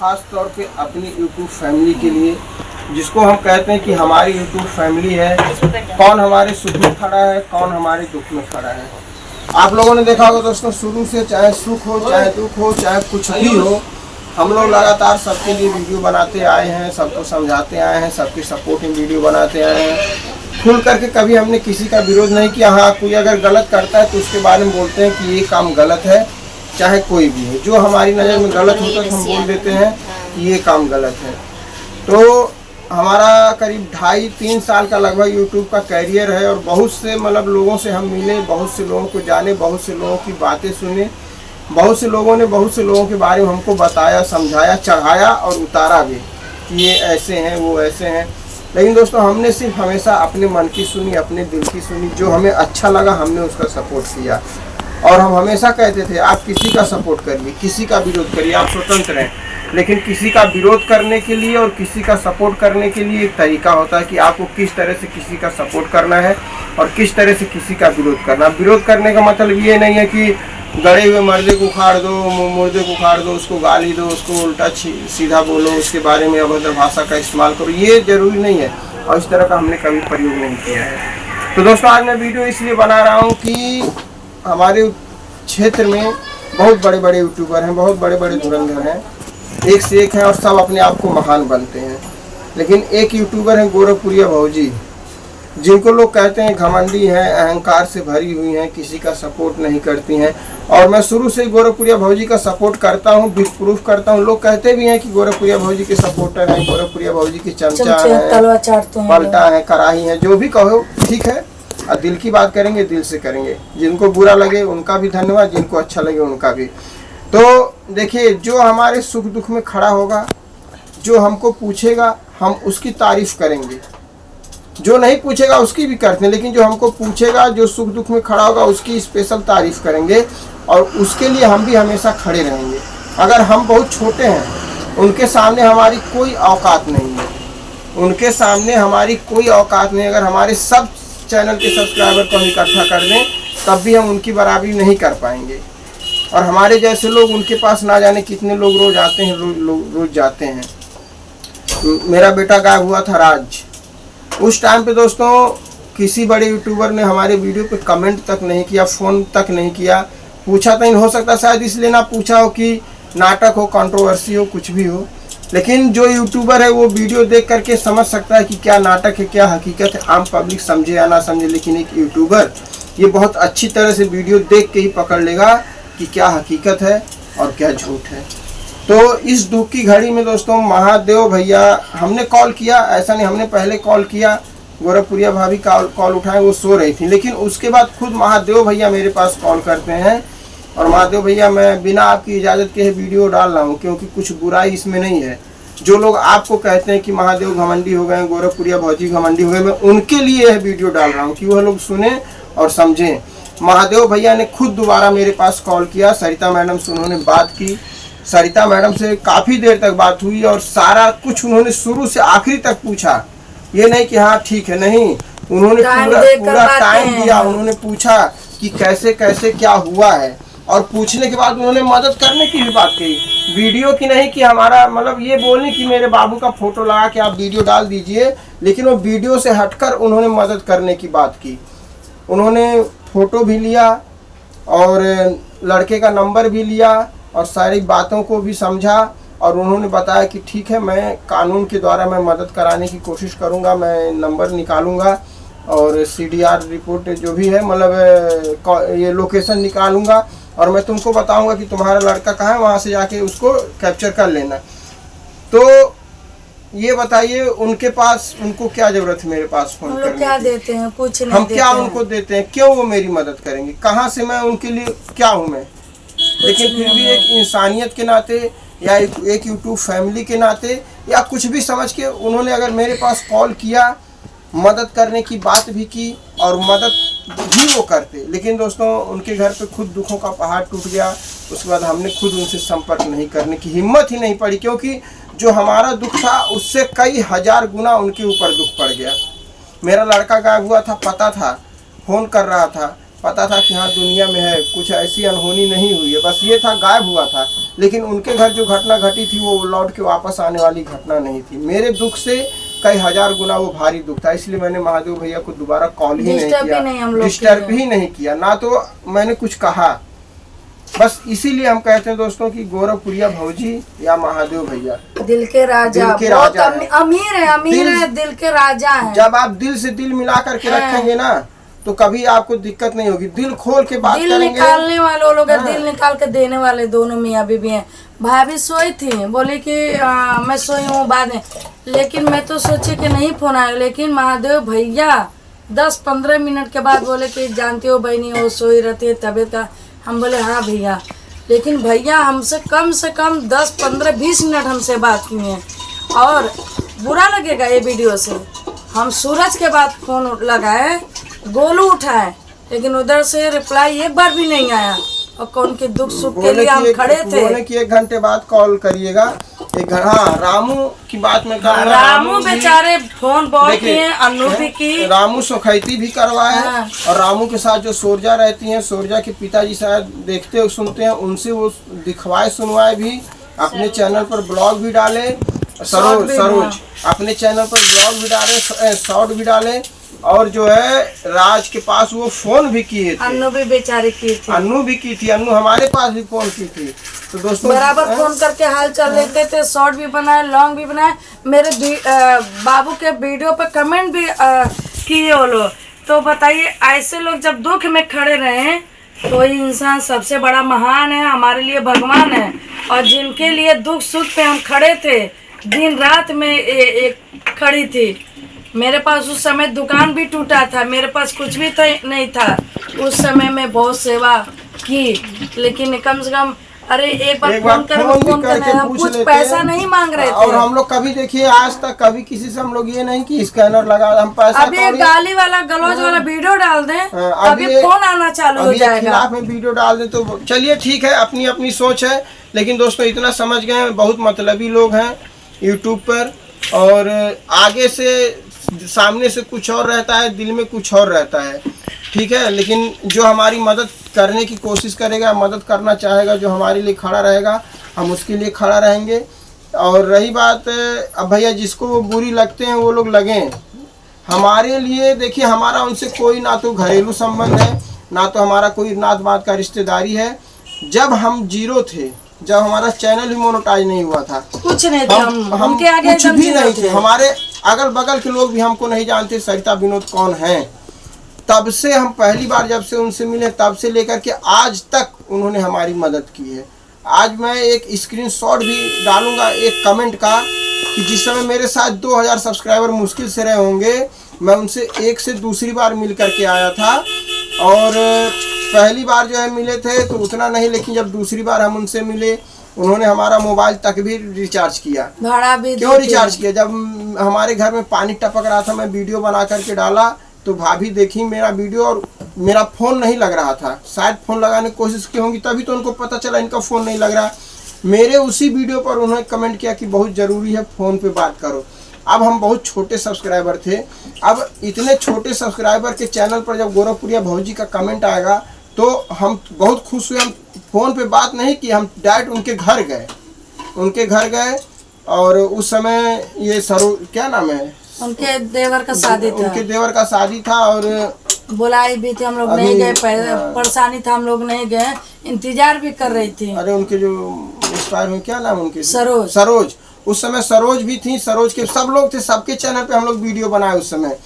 ख़ास तौर पे अपनी यूट्यूब फैमिली के लिए, जिसको हम कहते हैं कि हमारी यूट्यूब फैमिली है। कौन हमारे सुख में खड़ा है, कौन हमारे दुख में खड़ा है। आप लोगों ने देखा होगा दोस्तों, शुरू से चाहे सुख हो, चाहे दुख हो, चाहे कुछ भी हो, हम लोग लगातार सबके लिए वीडियो बनाते आए हैं, सबको समझाते आए हैं, सबकी सपोर्टिंग वीडियो बनाते आए हैं। खुल करके कभी हमने किसी का विरोध नहीं किया। हाँ, कोई अगर गलत करता है तो उसके बारे में बोलते हैं कि ये काम गलत है, चाहे कोई भी हो। जो हमारी नज़र में गलत होता है तो हम बोल देते हैं कि ये काम गलत है। तो हमारा करीब 2.5-3 साल का लगभग यूट्यूब का कैरियर है और बहुत से लोगों से हम मिले, बहुत से लोगों को जाने, बहुत से लोगों की बातें सुने, बहुत से लोगों ने बहुत से लोगों के बारे में हमको बताया, समझाया, चढ़ाया और उतारा भी कि ये ऐसे हैं, वो ऐसे हैं। लेकिन दोस्तों, हमने सिर्फ हमेशा अपने मन की सुनी, अपने दिल की सुनी। जो हमें अच्छा लगा हमने उसका सपोर्ट किया। और हम हमेशा कहते थे आप किसी का सपोर्ट करिए, किसी का विरोध करिए, आप स्वतंत्र हैं। लेकिन किसी का विरोध करने के लिए और किसी का सपोर्ट करने के लिए एक तरीका होता है कि आपको किस तरह से किसी का सपोर्ट करना है और किस तरह से किसी का विरोध करना। विरोध करने का मतलब ये नहीं है कि गड़े हुए मर्दे को उखाड़ दो, मुर्दे को उखाड़ दो, उसको गाली दो, उसको उल्टा सीधा बोलो, उसके बारे में अभद्र भाषा का इस्तेमाल करो। ये जरूरी नहीं है और इस तरह का हमने कभी प्रयोग नहीं किया है। तो दोस्तों, आज मैं वीडियो इसलिए बना रहा हूँ कि हमारे क्षेत्र में बहुत बड़े बड़े यूट्यूबर हैं, बहुत बड़े बड़े धुरंधर हैं, एक से एक हैं और सब अपने आप को महान बनते हैं। लेकिन एक यूट्यूबर हैं गोरखपुरिया भौजी, जिनको लोग कहते हैं घमंडी हैं, अहंकार से भरी हुई हैं, किसी का सपोर्ट नहीं करती हैं। और मैं शुरू से गोरखपुरिया भौजी का सपोर्ट करता हूं, विथ प्रूफ करता हूं। लोग कहते भी हैं कि गोरखपुरिया भौजी के सपोर्टर हैं, गोरखपुरिया भौजी के चमचा हैं, पलटा है, कराही है, जो भी कहो ठीक है। और दिल की बात करेंगे, दिल से करेंगे। जिनको बुरा लगे उनका भी धन्यवाद, जिनको अच्छा लगे उनका भी। तो देखिए, जो हमारे सुख दुख में खड़ा होगा, जो हमको पूछेगा हम उसकी तारीफ करेंगे, जो नहीं पूछेगा उसकी भी करते हैं। लेकिन जो हमको पूछेगा, जो सुख दुख में खड़ा होगा, उसकी स्पेशल तारीफ करेंगे और उसके लिए हम भी हमेशा खड़े रहेंगे। अगर हम बहुत छोटे हैं, उनके सामने हमारी कोई औकात नहीं है, उनके सामने हमारी कोई औकात नहीं। अगर हमारे सब चैनल के सब्सक्राइबर को हम इकट्ठा कर दें तब भी हम उनकी बराबरी नहीं कर पाएंगे। और हमारे जैसे लोग उनके पास ना जाने कितने लोग रोज आते हैं, रोज जाते हैं। मेरा बेटा गायब हुआ था राज, उस टाइम पे दोस्तों किसी बड़े यूट्यूबर ने हमारे वीडियो पे कमेंट तक नहीं किया, फ़ोन तक नहीं किया। पूछा तो हो सकता शायद इसलिए ना पूछा हो कि नाटक हो, कंट्रोवर्सी हो, कुछ भी हो। लेकिन जो यूट्यूबर है वो वीडियो देख करके समझ सकता है कि क्या नाटक है, क्या हकीकत है। आम पब्लिक समझे या ना समझे, लेकिन एक यूट्यूबर ये बहुत अच्छी तरह से वीडियो देख के ही पकड़ लेगा कि क्या हकीकत है और क्या झूठ है। तो इस दुख की घड़ी में दोस्तों, महादेव भैया, हमने कॉल किया, ऐसा नहीं, हमने पहले कॉल किया, गोरखपुरिया भाभी कॉल उठाए, वो सो रही थी। लेकिन उसके बाद खुद महादेव भैया मेरे पास कॉल करते हैं और महादेव भैया, मैं बिना आपकी इजाज़त के वीडियो डाल रहा हूँ, क्योंकि कुछ बुराई इसमें नहीं है। जो लोग आपको कहते हैं कि महादेव घमंडी हो गए, गोरखपुरिया भौजी घमंडी हो गए, मैं उनके लिए यह वीडियो डाल रहा हूँ कि वह लोग सुने और समझें। महादेव भैया ने खुद दोबारा मेरे पास कॉल किया, सरिता मैडम से उन्होंने बात की। सरिता मैडम से काफ़ी देर तक बात हुई और सारा कुछ उन्होंने शुरू से आखिरी तक पूछा। ये नहीं कि हाँ ठीक है, नहीं, उन्होंने पूरा टाइम दिया। उन्होंने पूछा कि कैसे कैसे क्या हुआ है और पूछने के बाद उन्होंने मदद करने की भी बात कही। वीडियो की नहीं कि हमारा ये बोलने कि मेरे बाबू का फोटो लगा के आप वीडियो डाल दीजिए, लेकिन वो वीडियो से हटकर उन्होंने मदद करने की बात की। उन्होंने फ़ोटो भी लिया और लड़के का नंबर भी लिया और सारी बातों को भी समझा और उन्होंने बताया कि ठीक है, मैं कानून के द्वारा मैं मदद कराने की कोशिश करूंगा, मैं नंबर निकालूंगा और CDR रिपोर्ट जो भी है, ये लोकेशन निकालूंगा और मैं तुमको बताऊंगा कि तुम्हारा लड़का कहाँ है, वहाँ से जाके उसको कैप्चर कर लेना। तो ये बताइए, उनके पास, उनको क्या जरूरत है मेरे पास फोन करने की? क्या देते हैं, कुछ नहीं, हम क्या उनको देते हैं? क्यों वो मेरी मदद करेंगे? कहाँ से मैं उनके लिए क्या हूँ मैं? लेकिन फिर भी एक इंसानियत के नाते या एक यूट्यूब फैमिली के नाते या कुछ भी समझ के उन्होंने अगर मेरे पास कॉल किया, मदद करने की बात भी की और मदद भी वो करते। लेकिन दोस्तों, उनके घर पे खुद दुखों का पहाड़ टूट गया। उसके बाद हमने खुद उनसे संपर्क नहीं करने की हिम्मत ही नहीं पड़ी, क्योंकि जो हमारा दुख था उससे कई हजार गुना उनके ऊपर दुख पड़ गया। मेरा लड़का गायब हुआ था, पता था, फ़ोन कर रहा था पता था कि हाँ दुनिया में है, कुछ ऐसी अनहोनी नहीं हुई है, बस ये था गायब हुआ था। लेकिन उनके घर जो घटना घटी थी वो लौट के वापस आने वाली घटना नहीं थी। मेरे दुख से कई हजार गुना वो भारी दुख था, इसलिए मैंने महादेव भैया को दोबारा कॉल ही नहीं किया, डिस्टर्ब ही नहीं किया, ना तो मैंने कुछ कहा। बस इसीलिए हम कहते हैं दोस्तों कि गौरवपुरिया भौजी या महादेव भैया दिल के राजा, अमीर है, दिल के राजा है। जब आप दिल से दिल मिला करके रखेंगे ना तो कभी आपको दिक्कत नहीं होगी। दिल खोल के बात दिल करेंगे। निकालने वाले लोग हैं, दिल निकाल के देने वाले दोनों मियाँ बीबी हैं। भाभी सोई थी, बोली कि मैं सोई हूँ बाद में, लेकिन मैं तो सोची कि नहीं फोन आएगा, लेकिन महादेव भैया 10-15 मिनट के बाद बोले कि जानती हो बहनी वो सोई रहती है तबीयत का। हम बोले हाँ भैया, लेकिन भैया हमसे कम 10-15-20 मिनट हमसे बात किए हैं। और बुरा लगेगा ये वीडियो से, हम सूरज के बाद फोन लगाए, गोलू उठाए, लेकिन उधर से रिप्लाई एक बार भी नहीं आया। और कौन के दुख सुख के लिए हम खड़े थे। बोले कि 1 घंटे बाद कॉल करिएगा। हाँ, रामू की बात में कर, रामू बेचारे फोन बहुत किए, अनु भी की, रामू सुखैती भी करवाए। हाँ। और रामू के साथ जो सोरजा रहती हैं, सोरजा के पिताजी शायद देखते सुनते हैं, उनसे वो दिखवाए सुनवाए भी। अपने चैनल पर ब्लॉग भी डाले, सरोज अपने चैनल पर ब्लॉग भी डाले, शॉर्ट भी डाले। और जो है राज के पास वो फोन भी किए थे, अन्नू भी बेचारी की थी, अन्नू भी की थी, अन्नू हमारे पास भी फोन की थी। तो दोस्तों बराबर फोन करके हाल चाल लेते थे, शॉर्ट भी बनाए, लॉन्ग भी बनाए। मेरे बाबू के वीडियो पे कमेंट भी किए वो लोग। तो बताइए, ऐसे लोग जब दुख में खड़े रहे तो इंसान सबसे बड़ा महान है, हमारे लिए भगवान है। और जिनके लिए दुख सुख पे हम खड़े थे, दिन रात में एक खड़ी थी। मेरे पास उस समय दुकान भी टूटा था, मेरे पास कुछ भी तो नहीं था। उस समय मैं बहुत सेवा की, लेकिन कम से कम अरे एक बार फोन करके हम कुछ पैसा नहीं मांग रहे थे। और हम लोग कभी देखिए आज तक कभी किसी से हम लोग ये नहीं कि स्कैनर लगा हम पैसा। अभी एक गाली वाला गलौज वाला वीडियो डाल दें, अभी फोन आना चालू हो जाएगा। खिलाफ में वीडियो डाल दें तो चलिए ठीक है, अपनी अपनी सोच है। लेकिन दोस्तों इतना समझ गए, बहुत मतलबी लोग हैं यूट्यूब पर, और आगे से सामने से कुछ और रहता है, दिल में कुछ और रहता है, ठीक है। लेकिन जो हमारी मदद करने की कोशिश करेगा, मदद करना चाहेगा, जो हमारे लिए खड़ा रहेगा, हम उसके लिए खड़ा रहेंगे। और रही बात अब भैया जिसको वो बुरी लगते हैं वो लोग लगें, हमारे लिए देखिए हमारा उनसे कोई ना तो घरेलू संबंध है, ना तो हमारा कोई नात बात का रिश्तेदारी है। जब हम जीरो थे, जब हमारा चैनल भी मोनेटाइज नहीं हुआ था, कुछ नहीं थे, हम उनके आगे कुछ भी नहीं थे। हमारे अगल बगल के लोग भी हमको नहीं जानते सरिता विनोद कौन हैं। तब से हम पहली बार जब से उनसे मिले तब से लेकर के आज तक उन्होंने हमारी मदद की है। आज मैं एक स्क्रीनशॉट भी डालूंगा एक कमेंट का कि जिस समय मेरे साथ 2000 सब्सक्राइबर मुश्किल से रहे होंगे, मैं उनसे एक से दूसरी बार मिल करके आया था। और पहली बार जो है मिले थे तो उतना नहीं, लेकिन जब दूसरी बार हम उनसे मिले उन्होंने हमारा मोबाइल तक भी रिचार्ज किया। भाड़ा भी क्यों रिचार्ज किया? जब हमारे घर में पानी टपक रहा था, मैं वीडियो बना करके डाला तो भाभी देखी मेरा वीडियो और मेरा फ़ोन नहीं लग रहा था। शायद फ़ोन लगाने की कोशिश की होंगी, तभी तो उनको पता चला इनका फ़ोन नहीं लग रहा। मेरे उसी वीडियो पर उन्होंने कमेंट किया कि बहुत ज़रूरी है, फ़ोन पे बात करो। अब हम बहुत छोटे सब्सक्राइबर थे, अब इतने छोटे सब्सक्राइबर के चैनल पर जब गौरवपुरिया भौजी का कमेंट आएगा तो हम बहुत खुश हुए। हम फ़ोन पे बात नहीं की, हम डायरेक्ट उनके घर गए। और उस समय ये क्या नाम है, उनके देवर का शादी था, उनके देवर का शादी था और बुलाई भी थी, हम लोग नहीं गए, परेशानी था, हम लोग नहीं गए, इंतजार भी कर रही थी। अरे उनके जो इंस्पायर हुए, क्या नाम उनके, सरोज। उस समय सरोज भी थी, सरोज के सब लोग थे, सबके चैनल पे हम लोग वीडियो बनाए उस समय।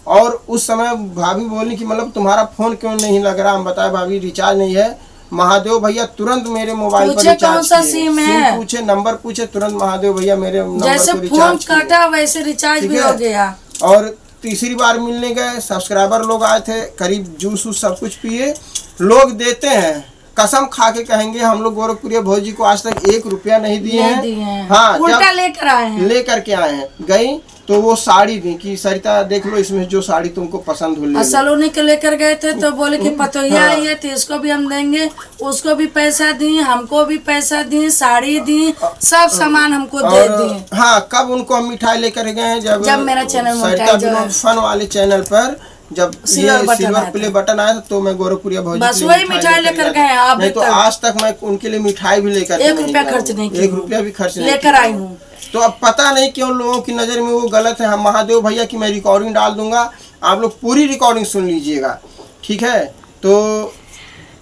और उस समय भाभी बोली कि मतलब तुम्हारा फोन क्यों नहीं लग रहा? हम बताए भाभी रिचार्ज नहीं है। महादेव भैया तुरंत मेरे मोबाइल पर रिचार्ज किए, सिम पूछे, नंबर पूछे, तुरंत महादेव भैया मेरे नंबर जैसे को रिचार्ज फोन काटा वैसे रिचार्ज भी हो गया। और तीसरी बार मिलने गए, सब्सक्राइबर लोग आए थे, करीब जूस वूस सब कुछ पिए। लोग देते हैं, कसम खा के कहेंगे हम लोग गौरवपुरिया भौजी को आज तक 1 रुपया नहीं दिए हैं। हाँ, उल्टा लेकर आए हैं, लेकर के आए हैं। गई तो वो साड़ी दी कि सरिता देख लो इसमें जो साड़ी तुमको पसंद हो। सलोनी के लेकर गए थे तो बोले कि पतोहिया आई है तो इसको भी हम देंगे, उसको भी पैसा दी, हमको भी पैसा दी, साड़ी दी, सब सामान हमको दे दी। हाँ, कब उनको हम मिठाई लेकर गए? जब मेरा चैनल सरिता विनोद फन वाले चैनल पर जब ये सिल्वर प्ले बटन आया था तो मैं गोरखपुरिया भौजी बस वही मिठाई लेकर गए आप। नहीं तो आज तक मैं उनके लिए मिठाई भी लेकर 1 रुपया खर्च नहीं किया, 1 रुपया भी खर्च नहीं लेकर आई हूँ। तो अब पता नहीं क्यों लोगों की नज़र में वो गलत है। हम महादेव भैया की मैं रिकॉर्डिंग डाल दूंगा, आप लोग पूरी रिकॉर्डिंग सुन लीजिएगा, ठीक है। तो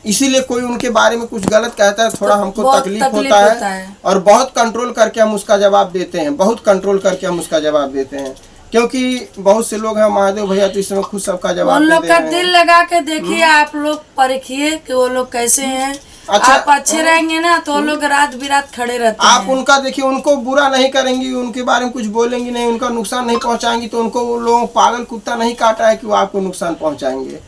इसीलिए कोई उनके बारे में कुछ गलत कहता है थोड़ा हमको तकलीफ होता है और बहुत कंट्रोल करके हम उसका जवाब देते हैं, बहुत कंट्रोल करके हम उसका जवाब देते हैं, क्योंकि बहुत से लोग हैं महादेव भैया तो इस समय खुद सबका जवाब उन लोग का दिल लगा के देखिए, आप लोग परखिए कि वो लोग कैसे हैं। अच्छा, आप अच्छे रहेंगे ना तो वो लोग रात बिरात खड़े रहते हैं। आप उनका देखिए, उनको बुरा नहीं करेंगी, उनके बारे में कुछ बोलेंगी नहीं, उनका नुकसान नहीं पहुंचाएंगी तो उनको वो लोग पागल कुत्ता नहीं काटा है कि वो आपको नुकसान पहुंचाएंगे।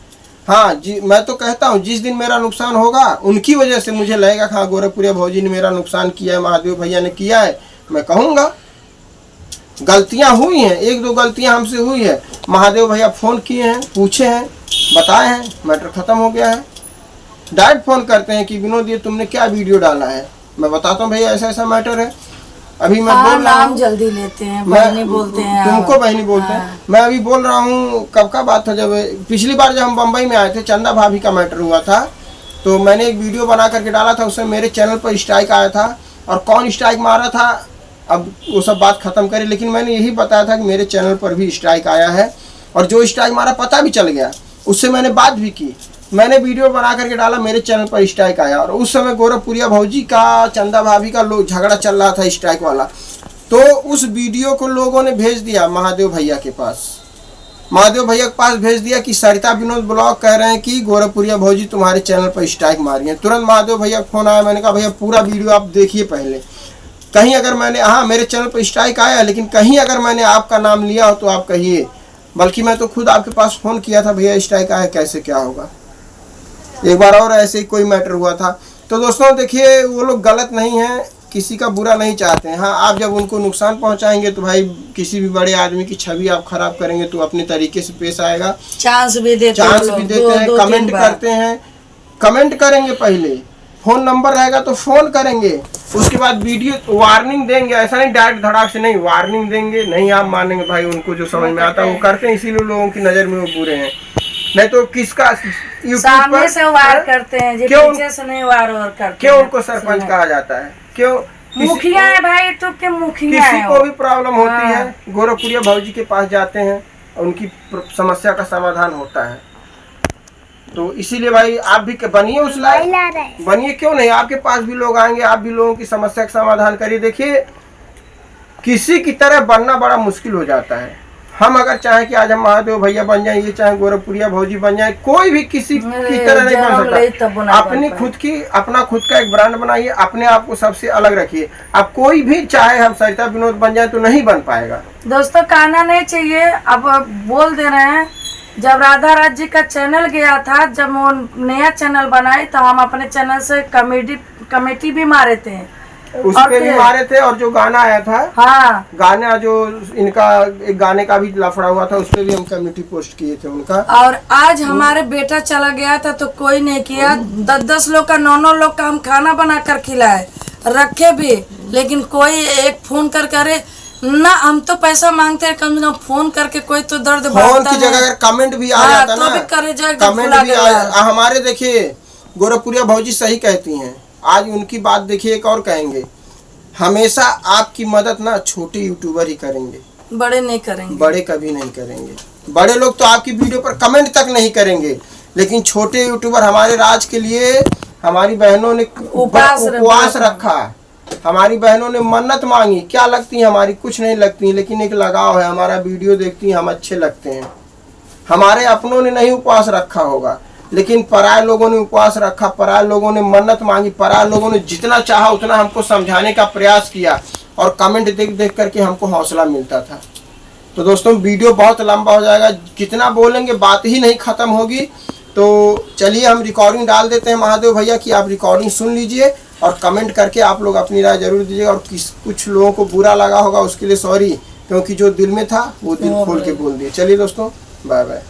हाँ जी, मैं तो कहता हूँ जिस दिन मेरा नुकसान होगा उनकी वजह से मुझे लगेगा हाँ गोरखपुरिया भौजी ने मेरा नुकसान किया है, महादेव भैया ने किया है, मैं कहूँगा गलतियाँ हुई हैं, 1-2 गलतियाँ हमसे हुई है। महादेव भैया फ़ोन किए हैं, पूछे हैं, बताए हैं, मैटर ख़त्म हो गया है। डायरेक्ट फ़ोन करते हैं कि विनोद ये तुमने क्या वीडियो डाला है, मैं बताता हूँ भैया ऐसा ऐसा मैटर है। अभी मैं बोल रहा हूँ, जल्दी लेते हैं, बहनी बोलते हैं, तुमको बहनी बोलते हैं। मैं अभी बोल रहा हूँ, कब का बात था, जब पिछली बार जब हम बम्बई में आए थे, चंदा भाभी का मैटर हुआ था, तो मैंने एक वीडियो बना करके डाला था, उसमें मेरे चैनल पर स्ट्राइक आया था और कौन स्ट्राइक मारा था अब वो सब बात ख़त्म करें, लेकिन मैंने यही बताया था कि मेरे चैनल पर भी स्ट्राइक आया है और जो स्ट्राइक मारा पता भी चल गया, उससे मैंने बात भी की, मैंने वीडियो बना करके डाला, मेरे चैनल पर स्ट्राइक आया। और उस समय गोरखपुरिया भौजी का, चंदा भाभी का लोग झगड़ा चल रहा था स्ट्राइक वाला, तो उस वीडियो को लोगों ने भेज दिया महादेव भैया के पास, महादेव भैया के पास भेज दिया कि सरिता विनोद ब्लॉग कह रहे हैं कि गोरखपुरिया भौजी तुम्हारे चैनल पर स्ट्राइक मारी है। तुरंत महादेव भैया का फ़ोन आया, मैंने कहा भैया पूरा वीडियो आप देखिए पहले, कहीं अगर मैंने, हाँ मेरे चैनल पर स्ट्राइक आया लेकिन कहीं अगर मैंने आपका नाम लिया हो तो आप कहिए, बल्कि मैं तो खुद आपके पास फ़ोन किया था भैया स्ट्राइक आया कैसे क्या होगा। एक बार और ऐसे ही कोई मैटर हुआ था। तो दोस्तों देखिए, वो लोग गलत नहीं हैं, किसी का बुरा नहीं चाहते हैं। हाँ, आप जब उनको नुकसान पहुंचाएंगे तो भाई किसी भी बड़े आदमी की छवि आप खराब करेंगे तो अपने तरीके से पेश आएगा। चांस भी देते हैं, कमेंट करते हैं, कमेंट करेंगे, पहले फ़ोन नंबर रहेगा तो फ़ोन करेंगे, उसके बाद वीडियो वार्निंग देंगे, ऐसा नहीं डायरेक्ट धड़ाक से नहीं, वार्निंग देंगे, नहीं आप मानेंगे भाई, उनको जो समझ में आता है वो करते हैं, इसीलिए लोगों की नज़र में वो बुरे हैं। नहीं तो किसका सामने से वार करते हैं, जो पीछे से नहीं वार करते हैं। क्यों उनको सरपंच कहा जाता है, क्यों मुखिया है भाई, तो क्या मुखिया है, किसी को भी प्रॉब्लम होती है गोरखपुरिया भौजी के पास जाते हैं, उनकी समस्या का समाधान होता है। तो इसीलिए भाई आप भी बनिए उस लायक, बनिए, क्यों नहीं, आपके पास भी लोग आएंगे, आप भी लोगों की समस्या का समाधान करिए। देखिए किसी की तरह बनना बड़ा मुश्किल हो जाता है। हम अगर चाहें कि आज हम महादेव भैया बन जाएं, ये चाहे गोरखपुरिया भौजी बन जाए, कोई भी किसी की तरह नहीं बन सकता। अपनी खुद की, अपना खुद का एक ब्रांड बनाइए, अपने आप को सबसे अलग रखिए। अब कोई भी चाहे हम सरिता विनोद बन जाए तो नहीं बन पाएगा। दोस्तों कहना नहीं चाहिए, अब बोल दे रहे हैं। जब राधा राज जी का चैनल गया था, जब वो नया चैनल बनाए तो हम अपने चैनल से कमेटी भी मारे थे, उस पे भी मारे थे, और जो गाना आया था, हाँ गाना जो इनका एक गाने का भी लफड़ा हुआ था, उस पे भी हम कम्युनिटी पोस्ट किए थे उनका। और आज हमारे बेटा चला गया था तो कोई नहीं किया, 10-10 लोग का, 9-9 लोग का हम खाना बना कर खिलाए, रखे भी, लेकिन कोई एक फोन कर करे ना, हम तो पैसा मांगते हैं, कम से कम फोन करके कोई तो दर्द फोन की जगह अगर कमेंट भी आ जाता ना, कमेंट भी हमारे, देखिए गोरखपुरिया भौजी सही कहती हैं, आज उनकी बात देखिए, एक और कहेंगे, हमेशा आपकी मदद ना छोटे यूट्यूबर ही करेंगे, बड़े नहीं करेंगे, बड़े कभी नहीं करेंगे। बड़े लोग तो आपकी वीडियो पर कमेंट तक नहीं करेंगे, लेकिन छोटे यूट्यूबर, हमारे राज के लिए हमारी बहनों ने उपवास रखा, हमारी बहनों ने मन्नत मांगी, क्या लगती है हमारी, कुछ नहीं लगती, लेकिन एक लगाव है, हमारा वीडियो देखती हैं, हम अच्छे लगते हैं। हमारे अपनों ने नहीं उपवास रखा होगा, लेकिन पराये लोगों ने उपवास रखा, पराये लोगों ने मन्नत मांगी, पराये लोगों ने जितना चाहा उतना हमको समझाने का प्रयास किया, और कमेंट देख देख करके हमको हौसला मिलता था। तो दोस्तों वीडियो बहुत लंबा हो जाएगा, कितना बोलेंगे बात ही नहीं ख़त्म होगी। तो चलिए हम रिकॉर्डिंग डाल देते हैं महादेव भैया की, आप रिकॉर्डिंग सुन लीजिए और कमेंट करके आप लोग अपनी राय जरूर दीजिएगा। और कुछ लोगों को बुरा लगा होगा उसके लिए सॉरी, क्योंकि जो दिल में था वो दिल खोल के बोल दिए। चलिए दोस्तों, बाय बाय।